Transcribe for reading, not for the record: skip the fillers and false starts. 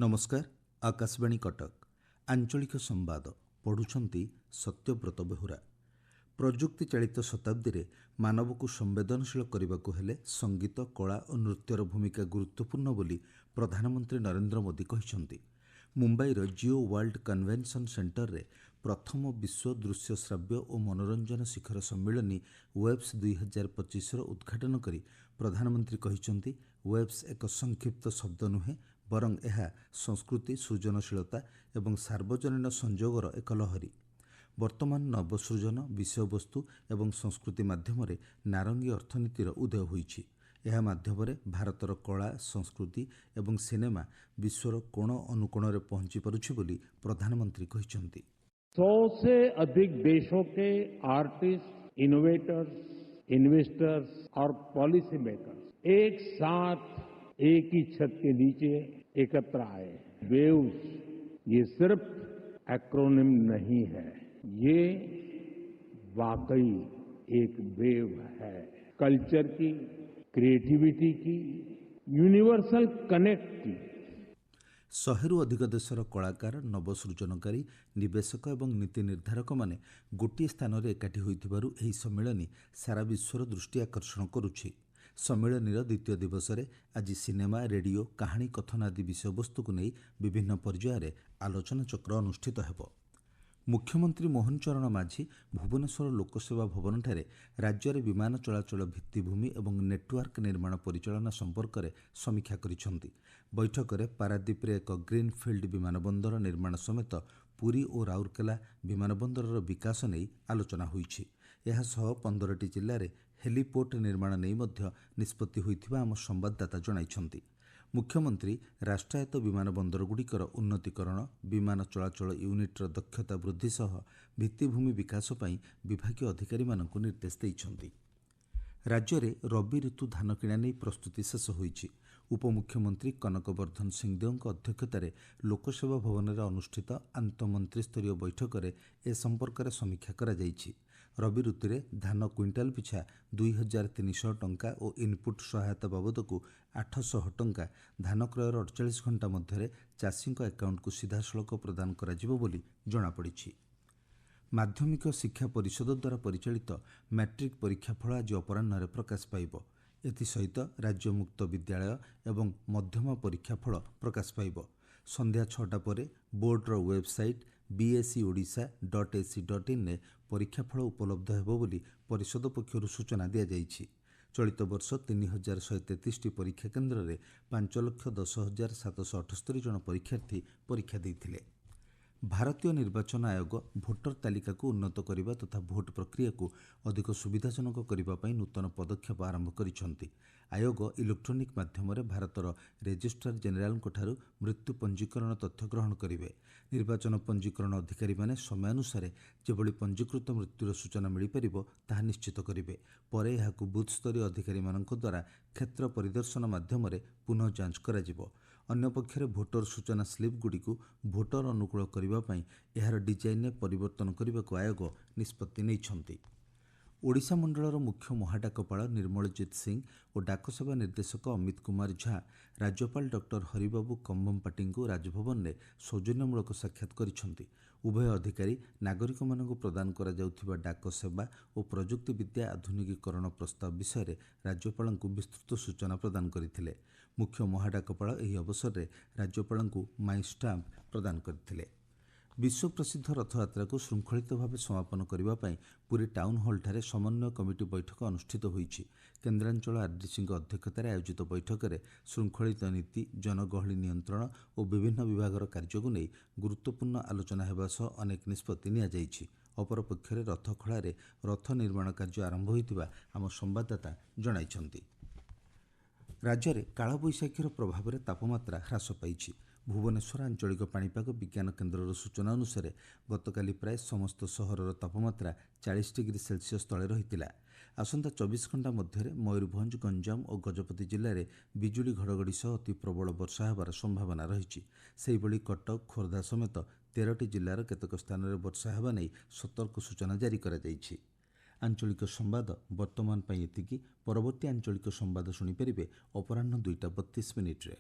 नमस्कार। आकाशवाणी कटक आंचलिक संवाद पढ़ुछंती सत्यव्रत बेहुरा। प्रजुक्ति चालित शताब्दी रे मानव को संवेदनशील करने को हेले संगीत कला और नृत्यर भूमिका गुरुत्वपूर्ण बोली प्रधानमंत्री नरेंद्र मोदी कहिसंती। मुंबई जियो वर्ल्ड कन्वेंशन सेंटर रे प्रथम विश्व दृश्य श्राव्य और मनोरंजन शिखर सम्मेलनी वेब्स 2025 उद्घाटन करी प्रधानमंत्री कहिसंती वेब्स एक संक्षिप्त शब्द नुहे बरं यह संस्कृति सृजनशीलता एवं सार्वजनीन संजोगर एक लहरी। वर्तमान नवसृजन विषयवस्तु एवं संस्कृति माध्यम नारंगी अर्थनीतिर उदय होईछि। यह माध्यम भारतर कला संस्कृति एवं सिनेमा विश्वर कोण अनुकोण रे पहुंची पारुछि बोली प्रधानमंत्री कहिसंती। 100 से अधिक देशों के आर्टिस्ट, इनोवेटर्स, इन्वेस्टर्स और पॉलिसी मेकर्स एक साथ एक ही छत के नीचे एकत्र आए। वेव्स ये सिर्फ एक्रोनिम नहीं है, ये वाकई एक वेव है। कल्चर की, क्रिएटिविटी की, यूनिवर्सल कनेक्ट की। 100 अधिक देशर कलाकार नवसृजनकारी निवेशक एवं नीति निर्धारक माने गोटे स्थान में एकाठी होइथिबारु एही सम्मेलनी सारा विश्वर दृष्टि आकर्षण करुछि। सम्मेलनीर द्वितीय दिवस रे आज सिनेमा, रेडियो, कहानी कथन आदि विषयवस्तु को नहीं विभिन्न पर्यायर आलोचना चक्र अनुष्ठित हेबो। मुख्यमंत्री मोहन चरण माझी भुवनेश्वर लोकसेवा भवन ठारे राज्य में विमान चलाचल भित्तिभूमि एवं नेटवर्क निर्माण परिचालना संपर्क में समीक्षा करिसेंती। बैठक में पारादीप रे एक ग्रीन फील्ड विमान बंदर निर्माण समेत पुरी और राउरकेला विमान बंदर विकास नहीं आलोचना होईछि। यह सह 15टी जिले में हेलीपोर्ट निर्माण नहीं मध्य निष्पत्ति होइथिबा आम संवाददाता जणाइछंती। मुख्यमंत्री राष्ट्रायत्त विमान बंदरगुड़िकर उन्नतीकरण, विमान चलाचल यूनिट्र दक्षता वृद्धि सह भित्तिभूमि विकास पई विभागीय अधिकारी मानकु निर्देश दैछंती। राज्य में रबी ऋतु धान किणा नहीं प्रस्तुति शेष होईछि। उपमुख्यमंत्री कनकवर्धन सिंहदेवଙ୍କ अध्यक्षतार लोकसेवा भवन में अनुष्ठित आंतमंत्रीस्तरीय बैठक में ए संपर्क में समीक्षा करा जायछि। रबी ऋतु में धान क्विंटाल पिछा 2300 टंका और इनपुट सहायता बाबद को 800 टंका धान क्रयर 48 घंटा मध्य चाषी अकाउंट को सीधासलख प्रदान करा जिवो बोली जଣାपड़ी। माध्यमिक शिक्षा परिषद द्वारा परिचालित मैट्रिक परीक्षा फल आज अपराह्न प्रकाश पाइब। एसहित राज्य मुक्त विद्यालय एवं मध्यम परीक्षा फल प्रकाश पाइब। संध्या 6टा पर बोर्डर वेबसाइट bseodisha.ac.in ने परीक्षा फल उपलब्ध हेबो बोली परिषद पक्षरु सूचना दिया जाइछि। चलित वर्ष 3133 परीक्षा केन्द्र में 5,10,778 जन परीक्षार्थी परीक्षा देइथिले। भारतीय निर्वाचन आयोग भोटर तालिका को उन्नत करने तथा भोट प्रक्रिया को अधिक सुविधाजनक करने नूतन पदक्षेप आरंभ करिसेंती। आयोग इलेक्ट्रोनिक माध्यम भारतर रेजिस्ट्रार जेनेल मृत्यु पंजीकरण तथ्य ग्रहण करेंगे। निर्वाचन पंजीकरण अधिकारी माने समयानुसार जेभली पंजीकृत मृत्युर सूचना मिल पार ताहा निश्चित करेंगे। पर यह बूथ स्तरीय अधिकारी द्वारा क्षेत्र परिदर्शन माध्यम पुनः जांच करा जिवो। अन्य पक्षरे भोटर सूचना स्लिप गुड़ी को भोटर अनुकूल करने यार डिजाइन में परिवर्तन करने को आयोग निष्पत्ति नैछंती। ओडिशा मंडलर मुख्य महाडाकपाल निर्मलजीत सिंह और डाकसेवा निर्देशक अमित कुमार झा राज्यपाल डॉक्टर हरिबाबू कंभमपाटी को राजभवन में सौजन्यमूलक साक्षात करिसेंती। उभय अधिकारी नागरिक मानक प्रदान करा जाउथिबा डाक सेवा और प्रजुक्ति विद्या आधुनिकीकरण प्रस्ताव विषय राज्यपाल को विस्तृत सूचना प्रदान करथिले। मुख्य महाडाकपाल एही अवसर में राज्यपाल को माई स्टाम्प प्रदान करथिले। विश्व प्रसिद्ध रथयात्रा को श्रृंखलित भाव समापन करने पुरी टाउन हॉल ठारे समन्वय कमिटी बैठक अनुष्ठित होईछि। केन्द्रांचल आरडीसी अध्यक्षतार आयोजित बैठक में श्रृंखलित नीति, जनगहली नियंत्रण और विभिन्न विभागर कार्य को नहीं गुरुत्वपूर्ण आलोचना हेबा सह अनेक निष्पत्ति निया जाइछि। अपरपक्षरे रथखଳାରେ रथ निर्माण कार्य आरंभ होइतिबा आम संवाददाता जणाइछंती। राज्य में कालबैशाखीर प्रभाव में तापमात्रा ह्रास पाई। भुवनेश्वर आंचलिक पाणीपाग विज्ञान केन्द्र सूचना अनुसार गतकाली प्राय समस्त सहरर तापमात्रा 40 डिग्री सेल्सियस तले रही। आसंता 24 घंटा मध्य मयूरभंज, गंजाम और गजपति जिले में बिजुली घड़घड़ी सह अति प्रबल वर्षा होबार संभावना रही। सेहिभଳି कटक, खोर्धा समेत 13टी जिलार केतेक स्थान में वर्षा होगा नहीं सतर्क सूचना जारी करा जाइछि। आंचलिक संवाद वर्तमान ପାଇଁ ଏତିକି। परवर्ती आंचलिक संवाद शुणिपारे अपराह्न 2टा 32 मिनिट्रे।